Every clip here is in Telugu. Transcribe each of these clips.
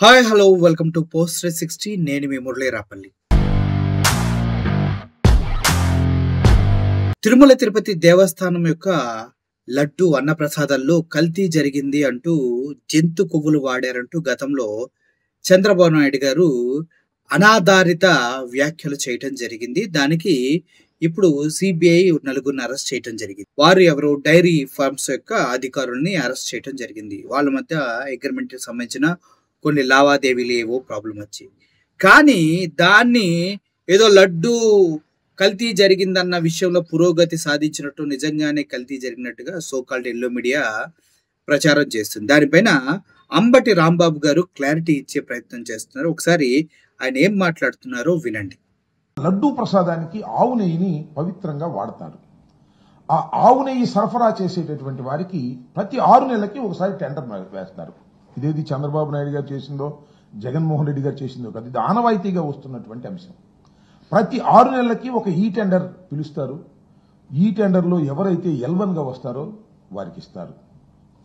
Hi hello welcome to post 360. నేను మీ మురళీ రాపల్లి. తిరుమల తిరుపతి దేవస్థానం యొక్క లడ్డు అన్నప్రసాదాల్లో కల్తీ జరిగింది అంటూ జంతు కొవ్వులు వాడారంటూ గతంలో చంద్రబాబు నాయుడు గారు అనాధారిత వ్యాఖ్యలు చేయటం జరిగింది. దానికి ఇప్పుడు సిబిఐ నలుగురిని అరెస్ట్ చేయటం జరిగింది. వారు ఎవరు? డైరీ ఫార్మ్స్ యొక్క అధికారుల్ని అరెస్ట్ చేయటం జరిగింది. వాళ్ళ మధ్య అగ్రిమెంట్కి సంబంధించిన కొన్ని లావాదేవీలు ఏవో ప్రాబ్లం వచ్చి, కానీ దాన్ని ఏదో లడ్డు కల్తీ జరిగిందన్న విషయంలో పురోగతి సాధించినట్టు, నిజంగానే కల్తీ జరిగినట్టుగా సోకాల్డ్ ఎల్లో మీడియా ప్రచారం చేస్తుంది. దానిపైన అంబటి రాంబాబు గారు క్లారిటీ ఇచ్చే ప్రయత్నం చేస్తున్నారు. ఒకసారి ఆయన ఏం మాట్లాడుతున్నారో వినండి. లడ్డూ ప్రసాదానికి ఆవు నెయ్యిని పవిత్రంగా వాడతారు. ఆ ఆవు నెయ్యి సరఫరా చేసేటటువంటి వారికి ప్రతి 6 నెలలకి ఒకసారి టెండర్ వేస్తారు. ఇదేది చంద్రబాబు నాయుడు గారు చేసిందో జగన్మోహన్ రెడ్డి గారు చేసిందో కదా, ఇది ఆనవాయితీగా వస్తున్నటువంటి అంశం. ప్రతి 6 నెలలకి ఒక ఈ టెండర్ పిలుస్తారు. ఈ టెండర్లో ఎవరైతే L1గా వస్తారో వారికి ఇస్తారు.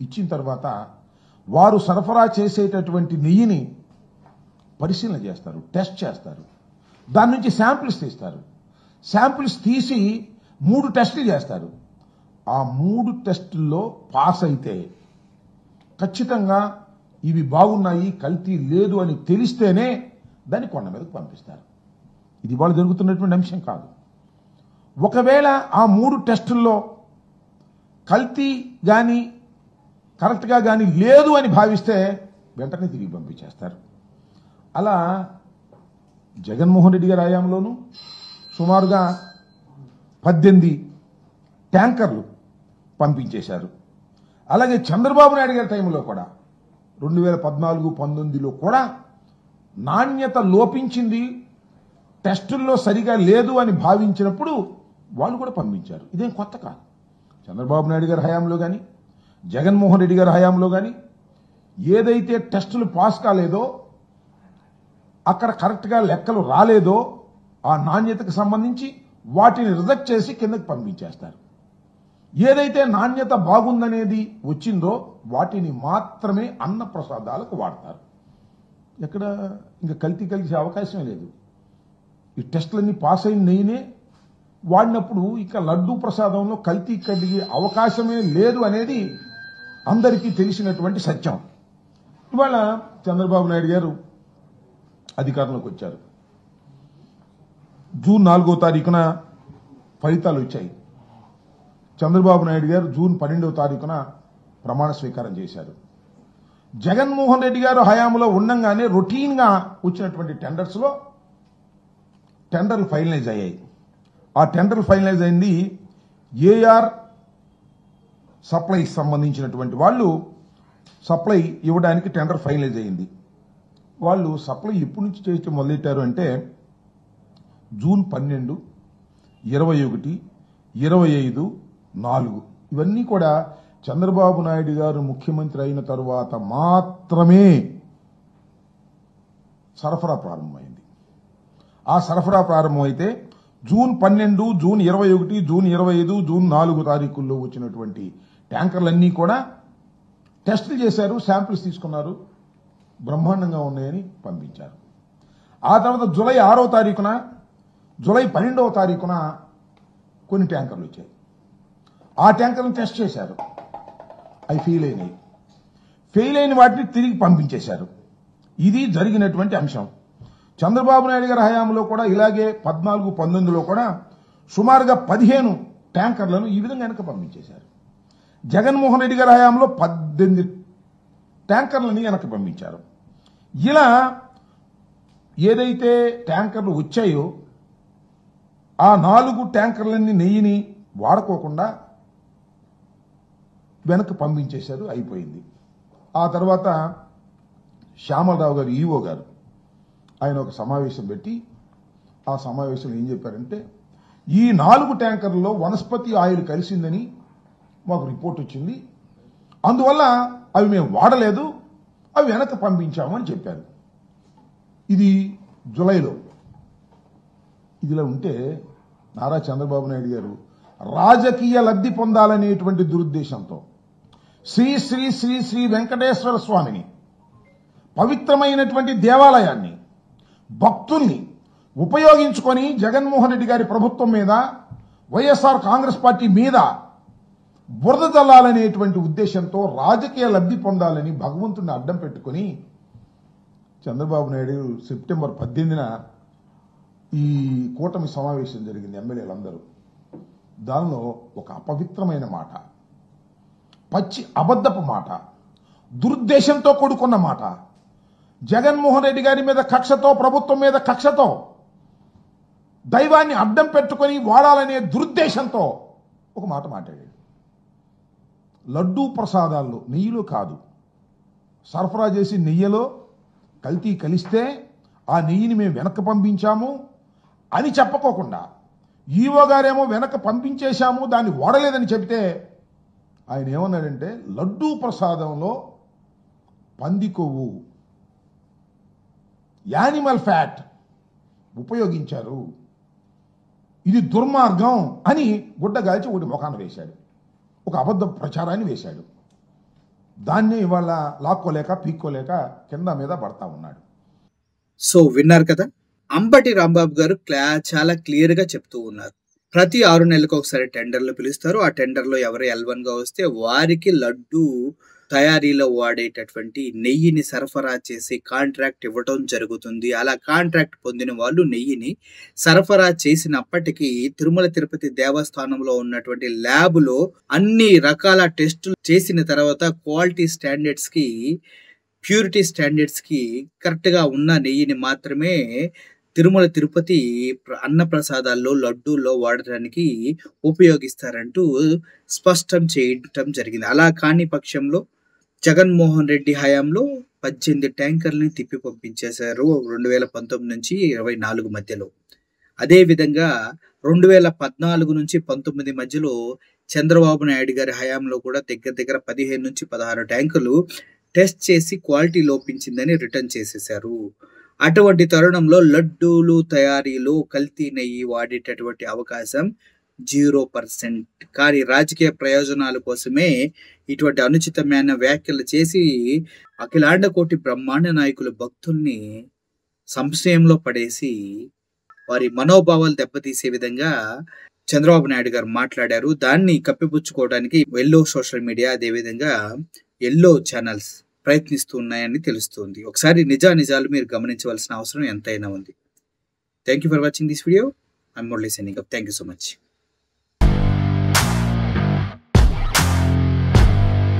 ఇచ్చిన తర్వాత వారు సరఫరా చేసేటటువంటి నెయ్యిని పరిశీలన చేస్తారు, టెస్ట్ చేస్తారు. దాని నుంచి శాంపిల్స్ తీస్తారు. శాంపిల్స్ తీసి 3 టెస్టులు చేస్తారు. ఆ 3 టెస్టుల్లో పాస్ అయితే ఖచ్చితంగా ఇవి బాగున్నాయి, కల్తీ లేదు అని తెలిస్తేనే దాన్ని కొండ మీదకు పంపిస్తారు. ఇది వాళ్ళు జరుగుతున్నటువంటి అంశం కాదు. ఒకవేళ ఆ 3 టెస్టుల్లో కల్తీ కానీ కరెక్ట్గా కానీ లేదు అని భావిస్తే వెంటనే తిరిగి పంపించేస్తారు. అలా జగన్మోహన్ రెడ్డి గారి హయాంలోనూ సుమారుగా 18 ట్యాంకర్లు పంపించేశారు. అలాగే చంద్రబాబు నాయుడు గారి టైంలో కూడా 2014-19లో కూడా నాణ్యత లోపించింది, టెస్టుల్లో సరిగా లేదు అని భావించినప్పుడు వాళ్ళు కూడా పంపించారు. ఇదేం కొత్త కాదు. చంద్రబాబు నాయుడు గారి హయాంలో కానీ జగన్మోహన్ రెడ్డి గారి హయాంలో కానీ ఏదైతే టెస్టులు పాస్ కాలేదో, అక్కడ కరెక్ట్గా లెక్కలు రాలేదో, ఆ నాణ్యతకు సంబంధించి వాటిని రిజెక్ట్ చేసి కిందకి పంపించేస్తారు. ఏదైతే నాణ్యత బాగుందనేది వచ్చిందో వాటిని మాత్రమే అన్న ప్రసాదాలకు వాడతారు. ఎక్కడ ఇంకా కల్తీ కలిసే అవకాశం లేదు. ఈ టెస్టులన్నీ పాస్ అయిన నెయ్యినే వాడినప్పుడు ఇక లడ్డూ ప్రసాదంలో కల్తీ కలిగే అవకాశమే లేదు అనేది అందరికీ తెలిసినటువంటి సత్యం. ఇవాళ చంద్రబాబు నాయుడు గారు అధికారంలోకి వచ్చారు. జూన్ 4వ తారీఖున ఫలితాలు వచ్చాయి. చంద్రబాబు నాయుడు గారు జూన్ 12వ తారీఖున ప్రమాణ స్వీకారం చేశారు. జగన్మోహన్ రెడ్డి గారు హయాంలో ఉండంగానే రొటీన్గా వచ్చినటువంటి టెండర్స్లో టెండర్లు ఫైనలైజ్ అయ్యాయి. ఆ టెండర్లు ఫైనలైజ్ అయింది ఏఆర్ సప్లై సంబంధించినటువంటి వాళ్ళు సప్లై ఇవ్వడానికి టెండర్ ఫైనలైజ్ అయింది. వాళ్ళు సప్లై ఎప్పటి నుంచి చేయటం మొదలెట్టారు అంటే జూన్ 12, 21, 25, 4 ఇవన్నీ కూడా చంద్రబాబు నాయుడు గారు ముఖ్యమంత్రి అయిన తరువాత మాత్రమే సరఫరా ప్రారంభమైంది. ఆ సరఫరా ప్రారంభమైతే జూన్ 12, జూన్ 21, జూన్ 25, జూన్ 4 తారీఖుల్లో వచ్చినటువంటి ట్యాంకర్లన్నీ కూడా టెస్టులు చేశారు, శాంపిల్స్ తీసుకున్నారు, బ్రహ్మాండంగా ఉన్నాయని పంపించారు. ఆ తర్వాత జూలై 6వ తారీఖున, జూలై 12వ తారీఖున కొన్ని ట్యాంకర్లు వచ్చాయి. ఆ ట్యాంకర్లను టెస్ట్ చేశారు, అవి ఫెయిల్ అయినాయి. ఫెయిల్ అయిన వాటిని తిరిగి పంపించేశారు. ఇది జరిగినటువంటి అంశం. చంద్రబాబు నాయుడు గారి హయాంలో కూడా ఇలాగే 14-19లో కూడా సుమారుగా 15 ట్యాంకర్లను ఈ విధంగా వెనక పంపించేశారు. జగన్మోహన్ రెడ్డి గారి హయాంలో 18 ట్యాంకర్లని వెనక్కి పంపించారు. ఇలా ఏదైతే ట్యాంకర్లు వచ్చాయో ఆ 4 ట్యాంకర్లన్నీ నెయ్యిని వాడుకోకుండా వెనక్కి పంపించేశారు. అయిపోయింది. ఆ తర్వాత శ్యామలరావు గారు ఈఓ గారు ఆయన ఒక సమావేశం పెట్టి ఆ సమావేశంలో ఏం చెప్పారంటే ఈ 4 ట్యాంకర్లలో వనస్పతి ఆయిల్ కలిసిందని మాకు రిపోర్ట్ వచ్చింది, అందువల్ల అవి మేము వాడలేదు, అవి వెనక్కి పంపించామని చెప్పారు. ఇది జులైలో. ఇదిలా ఉంటే నారా చంద్రబాబు నాయుడు గారు రాజకీయ లబ్ధి పొందాలనేటువంటి దురుద్దేశంతో శ్రీ శ్రీ శ్రీ శ్రీ వెంకటేశ్వర స్వామిని పవిత్రమైనటువంటి దేవాలయాన్ని, భక్తుల్ని ఉపయోగించుకొని జగన్మోహన్ రెడ్డి గారి ప్రభుత్వం మీద, వైఎస్ఆర్ కాంగ్రెస్ పార్టీ మీద బురద జల్లాలనేటువంటి ఉద్దేశంతో రాజకీయ లబ్ధి పొందాలని భగవంతుడిని అడ్డం పెట్టుకుని చంద్రబాబు నాయుడు సెప్టెంబర్ 18న ఈ కూటమి సమావేశం జరిగింది. ఎమ్మెల్యేలందరూ దానిలో ఒక అపవిత్రమైన మాట, పచ్చి అబద్ధపు మాట, దురుద్దేశంతో కూడుకున్న మాట, జగన్మోహన్ రెడ్డి గారి మీద కక్షతో, ప్రభుత్వం మీద కక్షతో, దైవాన్ని అడ్డం పెట్టుకుని వాడాలనే దురుద్దేశంతో ఒక మాట మాట్లాడాడు. లడ్డూ ప్రసాదాల్లో నెయ్యిలో కాదు, సరఫరా చేసి నెయ్యిలో కల్తీ కలిస్తే ఆ నెయ్యిని మేము వెనక్కి పంపించాము అని చెప్పకోకుండా, ఈవో గారేమో వెనక్కి పంపించేశాము, దాన్ని వాడలేదని చెబితే ఆయన ఏమన్నాడంటే లడ్డూ ప్రసాదంలో పంది కొవ్వు, యానిమల్ ఫ్యాట్ ఉపయోగించారు, ఇది దుర్మార్గం అని గుడ్డగాల్చి ఒకటి ముఖాన వేశాడు. ఒక అబద్ధ ప్రచారాన్ని వేశాడు. దాన్నే ఇవాళ లాక్కోలేక పీక్కోలేక కింద మీద పడతా ఉన్నాడు. సో విన్నారు కదా, అంబటి రాంబాబు గారు చాలా క్లియర్ గా చెప్తూ ఉన్నారు. ప్రతి 6 నెలలకు ఒకసారి టెండర్లు పిలుస్తారు. ఆ టెండర్లో ఎవరు L1 గా వస్తే వారికి లడ్డు తయారీలో వాడేటటువంటి నెయ్యిని సరఫరా చేసి కాంట్రాక్ట్ ఇవ్వటం జరుగుతుంది. అలా కాంట్రాక్ట్ పొందిన వాళ్ళు నెయ్యిని సరఫరా చేసినప్పటికీ తిరుమల తిరుపతి దేవస్థానంలో ఉన్నటువంటి ల్యాబ్లో అన్ని రకాల టెస్టులు చేసిన తర్వాత క్వాలిటీ స్టాండర్డ్స్ కి, ప్యూరిటీ స్టాండర్డ్స్ కి కరెక్ట్ గా ఉన్న నెయ్యిని మాత్రమే తిరుమల తిరుపతి అన్నప్రసాదాల్లో, లడ్డూల్లో వాడటానికి ఉపయోగిస్తారంటూ స్పష్టం చేయటం జరిగింది. అలా కాని పక్షంలో జగన్మోహన్ రెడ్డి హయాంలో 18 ట్యాంకర్లని తిప్పి పంపించేశారు 2019 నుంచి 24 మధ్యలో. అదేవిధంగా 2014 నుంచి 19 మధ్యలో చంద్రబాబు నాయుడు గారి హయాంలో కూడా దగ్గర 15 నుంచి 16 ట్యాంకులు టెస్ట్ చేసి క్వాలిటీ లోపించిందని రిటర్న్ చేసేశారు. అటువంటి తరుణంలో లడ్డూలు తయారీలో కల్తీ నెయ్యి వాడేటటువంటి అవకాశం 0%. కానీ రాజకీయ ప్రయోజనాల కోసమే ఇటువంటి అనుచితమైన వ్యాఖ్యలు చేసి అఖిలాండ కోటి బ్రహ్మాండ నాయకులు భక్తుల్ని సంశయంలో పడేసి వారి మనోభావాలు దెబ్బతీసే విధంగా చంద్రబాబు నాయుడు గారు మాట్లాడారు. దాన్ని కప్పిపుచ్చుకోవడానికి ఎల్లో సోషల్ మీడియా, అదేవిధంగా ఎల్లో ఛానల్స్ ప్రయత్నిస్తున్నాయని తెలుస్తుంది. ఒకసారి నిజాలు మీరు గమనించవలసిన అవసరం ఎంతైనా ఉంది. Thank you for watching this video. I'm Morley signing up. Thank you so much.